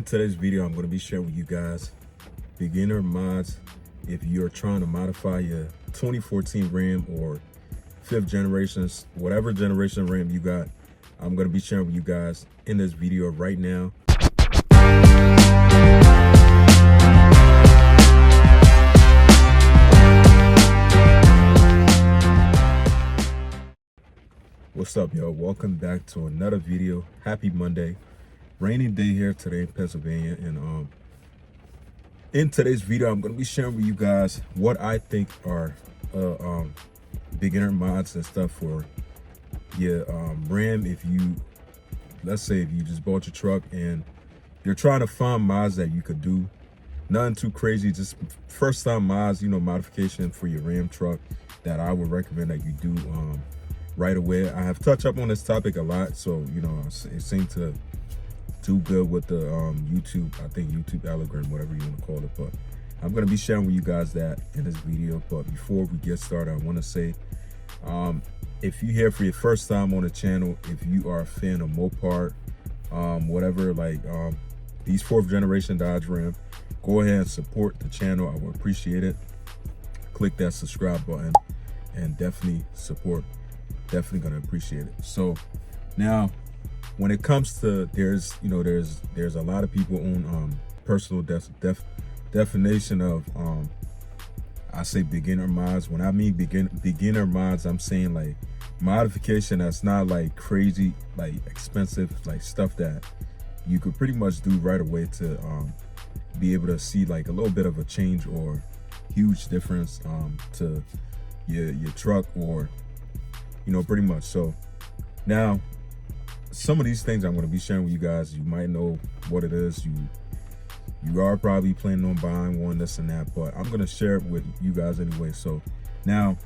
In today's video, I'm going to be sharing with you guys beginner mods. If you're trying to modify your 2014 Ram or 5th generation, whatever generation Ram you got, I'm going to be sharing with you guys in this video right now. What's up, y'all? Welcome back to another video. Happy Monday. Rainy day here today in Pennsylvania, and in today's video I'm going to be sharing with you guys what I think are beginner mods and stuff for your Ram. If you, let's say if you just bought your truck and you're trying to find mods that you could do, nothing too crazy, just first time mods, modification for your Ram truck that I would recommend that you do right away. I have touched up on this topic a lot, so it seemed to do good with the YouTube, I think YouTube algorithm, whatever you want to call it. But I'm going to be sharing with you guys that in this video. But before we get started, I want to say, if you're here for your first time on the channel, if you are a fan of Mopar, whatever, like these 4th generation Dodge Ram, go ahead and support the channel. I would appreciate it. Click that subscribe button and definitely support. Definitely going to appreciate it. So now, when it comes to there's a lot of people on personal definition of I say beginner mods. When I mean beginner mods, I'm saying like modification that's not like crazy, like expensive, like stuff that you could pretty much do right away to be able to see like a little bit of a change or huge difference to your truck, or pretty much. So now, some of these things I'm going to be sharing with you guys, you might know what it is. You are probably planning on buying one, this and that, but I'm going to share it with you guys anyway. So now,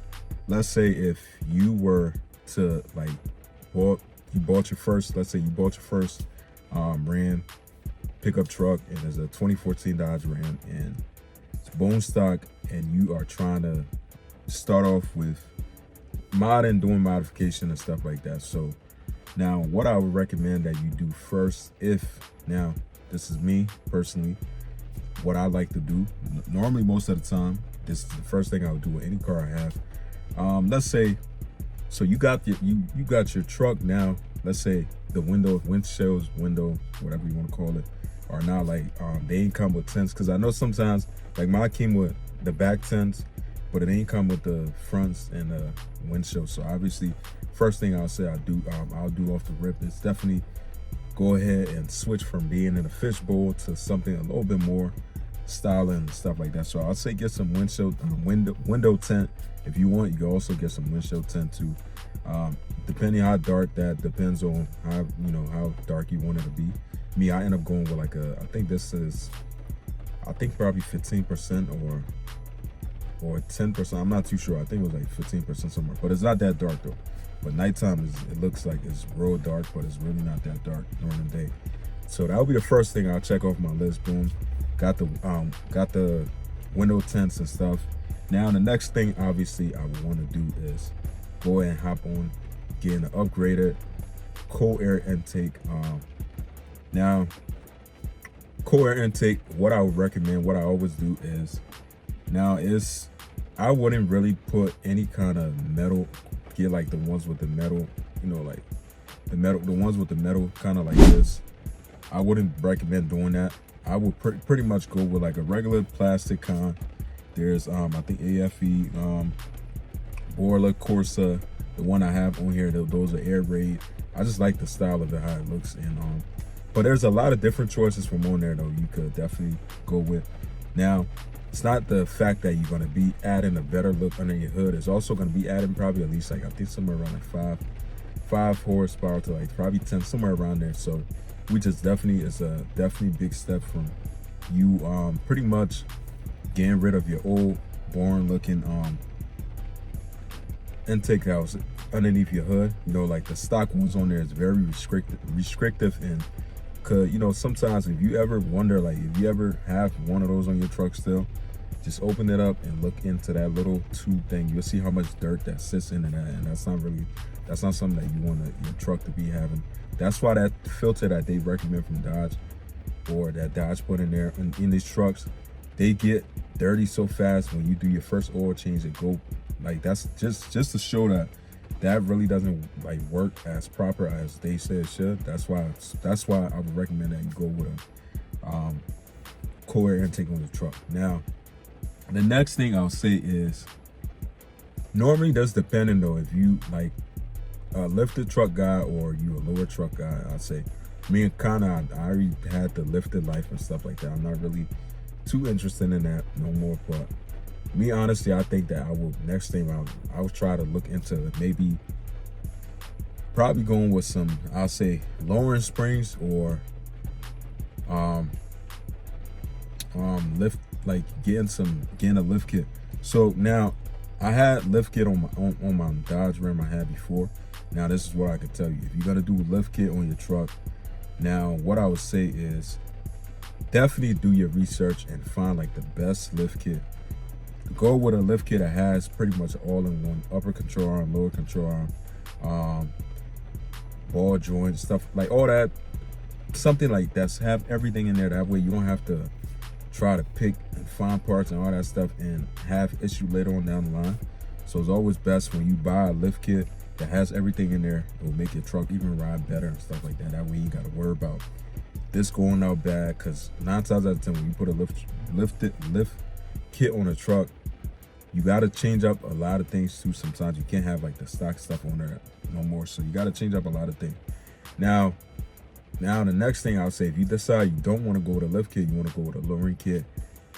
let's say if you were to like bought your first, let's say you bought your first Ram pickup truck, and it's a 2014 Dodge Ram, and it's bone stock, and you are trying to start off with doing modification and stuff like that. So now, what I would recommend that you do first, now this is me personally, what I like to do, normally most of the time, this is the first thing I would do with any car I have. Let's say, so you got your truck now. Let's say the windshields, whatever you want to call it, are now like they ain't come with tints, because I know sometimes like mine came with the back tints, but it ain't come with the fronts and the windshield. So obviously, first thing I'll say I'll do off the rip is definitely go ahead and switch from being in a fishbowl to something a little bit more styling and stuff like that. So I'll say get some window tint. If you want, you can also get some windshield tint too. Depending how dark, that depends on how dark you want it to be. Me, I end up going with like I think probably 15% or 10%. I'm not too sure. I think it was like 15% somewhere, but it's not that dark though. But nighttime it looks like it's real dark, but it's really not that dark during the day. So that would be the first thing I'll check off my list. Boom, got the window tints and stuff. Now the next thing obviously I would want to do is go ahead and hop on getting an upgraded cold air intake. Now cold air intake, what I would recommend, what I always do is, I wouldn't really put any kind of metal, get like the ones with the metal, like the ones with the metal kind of like this. I wouldn't recommend doing that. I would pretty much go with like a regular plastic kind. There's I think AFE, Borla, Corsa, the one I have on here, those are air raid. I just like the style of it, how it looks. And but there's a lot of different choices from on there though you could definitely go with. Now, it's not the fact that you're going to be adding a better look under your hood. It's also going to be adding probably at least like, I think somewhere around like 5 horsepower to like probably 10, somewhere around there. So which is definitely big step from you pretty much getting rid of your old boring looking intake house underneath your hood. Like the stock ones on there is very restrictive, and sometimes if you ever wonder, like if you ever have one of those on your truck still, just open it up and look into that little tube thing. You'll see how much dirt that sits into that, and that's not something that you want your truck to be having. That's why that filter that they recommend from Dodge, or that Dodge put in there in these trucks, they get dirty so fast when you do your first oil change. It go like, that's just to show that really doesn't like work as proper as they say it should. That's why I would recommend that you go with a cold air intake on the truck. Now, the next thing I'll say is, normally that's depending though, if you like a lifted truck guy or you a lower truck guy. I'd say me and Kana, I already had the lifted life and stuff like that. I'm not really too interested in that no more. But me, honestly, I think that I will, next thing I will try to look into maybe probably going with some, I'll say lowering springs or lift, like getting a lift kit. So now I had lift kit on my Dodge Ram I had before. Now this is what I can tell you. If you're gonna do a lift kit on your truck, now what I would say is definitely do your research and find like the best lift kit. Go with a lift kit that has pretty much all in one, upper control arm, lower control arm, ball joint, stuff like all that, something like that's have everything in there. That way you don't have to try to pick and find parts and all that stuff and have issue later on down the line. So it's always best when you buy a lift kit that has everything in there. It will make your truck even ride better and stuff like that. That way you got to worry about this going out bad, because 9 times out of 10 when you put a lift kit on a truck, you got to change up a lot of things too. Sometimes you can't have like the stock stuff on there no more, so you got to change up a lot of things. Now the next thing I'll say, if you decide you don't want to go with a lift kit, you want to go with a lowering kit.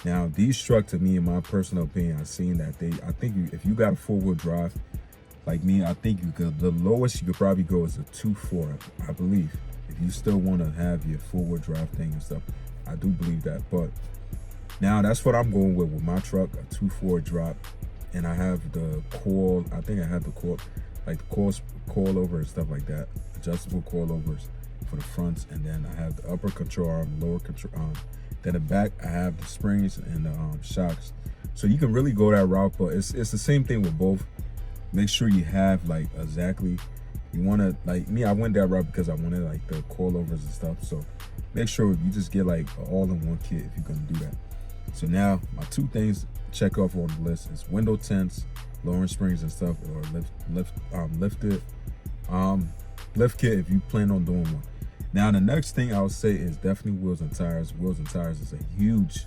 Now these trucks, to me, in my personal opinion, I've seen that I think if you got a 4-wheel drive like me, I think you could, the lowest you could probably go is a 2.4, I believe. If you still want to have your 4-wheel drive thing and stuff, I do believe that. But now that's what I'm going with my truck, a 2.4 drop, and I have the coil. I think I have the coil, like the coilover and stuff like that, adjustable coilovers for the fronts, and then I have the upper control arm, lower control arm. Then the back, I have the springs and the shocks. So you can really go that route, but it's the same thing with both. Make sure you have like exactly, you want to, like me, I went that route because I wanted like the coilovers and stuff. So make sure you just get like an all-in-one kit if you're gonna do that. So now my 2 things check off on the list is window tints, lowering springs and stuff, or lifted lift kit if you plan on doing one. Now the next thing I would say is definitely wheels and tires. Wheels and tires is a huge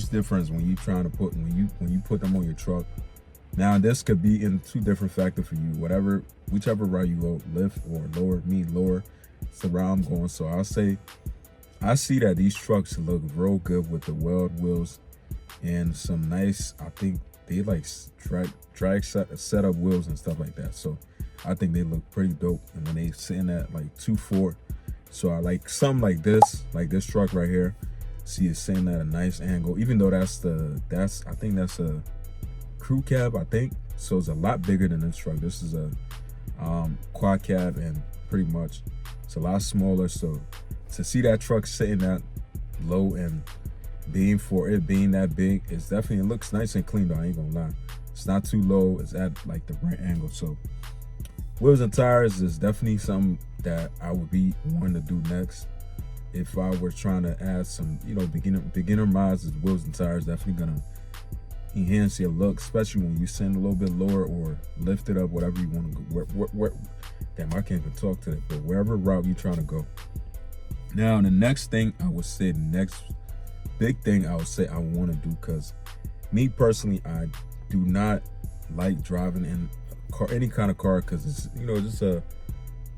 difference when you trying to put when you put them on your truck. Now this could be in 2 different factors for you, whichever route you go, lift or lower. Me, lower, it's the route I'm going. So I'll say I see that these trucks look real good with the weld wheels and some nice, I think they like drag setup wheels and stuff like that. So I think they look pretty dope. And when they sitting at like 2.4, so I like something like this truck right here. See it sitting at a nice angle, even though I think that's a crew cab, I think. So it's a lot bigger than this truck. This is a quad cab, and pretty much it's a lot smaller. So to see that truck sitting that low and being that big, it's definitely, it looks nice and clean though, I ain't gonna lie. It's not too low, it's at like the right angle. So wheels and tires is definitely something that I would be wanting to do next. If I were trying to add some, beginner mods, is wheels and tires definitely gonna enhance your look, especially when you send a little bit lower or lift it up, whatever you want to go. Damn, I can't even talk to that, but wherever route you're trying to go. Now, the next thing I would say, the next big thing I would say I want to do, because me personally, I do not like driving in any kind of car, because it's, just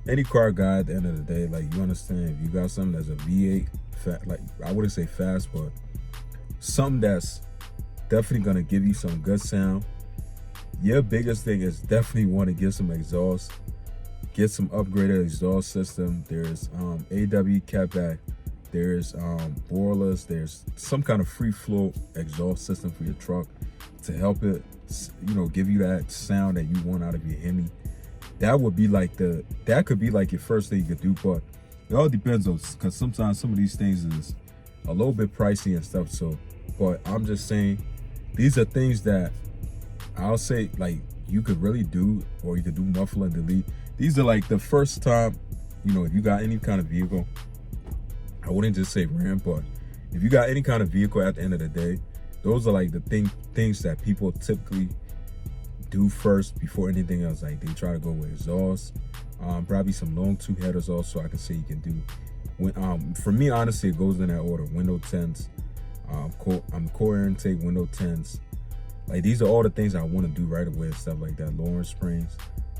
any car guy at the end of the day. Like, you understand, if you got something that's a V8, like I wouldn't say fast, but something that's definitely gonna give you some good sound. Your biggest thing is definitely want to get some exhaust, get some upgraded exhaust system. There's AW catback, there's boilers, there's some kind of free flow exhaust system for your truck to help it, give you that sound that you want out of your Hemi. That would be like that could be like your first thing you could do, but it all depends on, because sometimes some of these things is a little bit pricey and stuff. So, but I'm just saying, these are things that I'll say like you could really do, or you could do muffle and delete. These are like the first time, if you got any kind of vehicle, I wouldn't just say ram, but if you got any kind of vehicle at the end of the day, those are like the things that people typically do first before anything else. Like they try to go with exhaust, probably some long tube headers also. I can say you can do. For me, honestly, it goes in that order: window tints, core air intake, window tints. Like these are all the things I want to do right away and stuff like that. Lowering springs,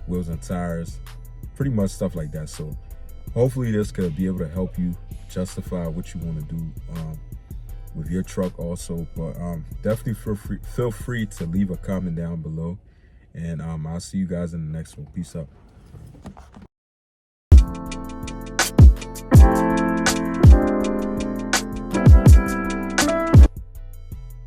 wheels and tires, pretty much stuff like that. So hopefully this could be able to help you justify what you want to do with your truck also. But definitely feel free to leave a comment down below, and I'll see you guys in the next one. Peace out.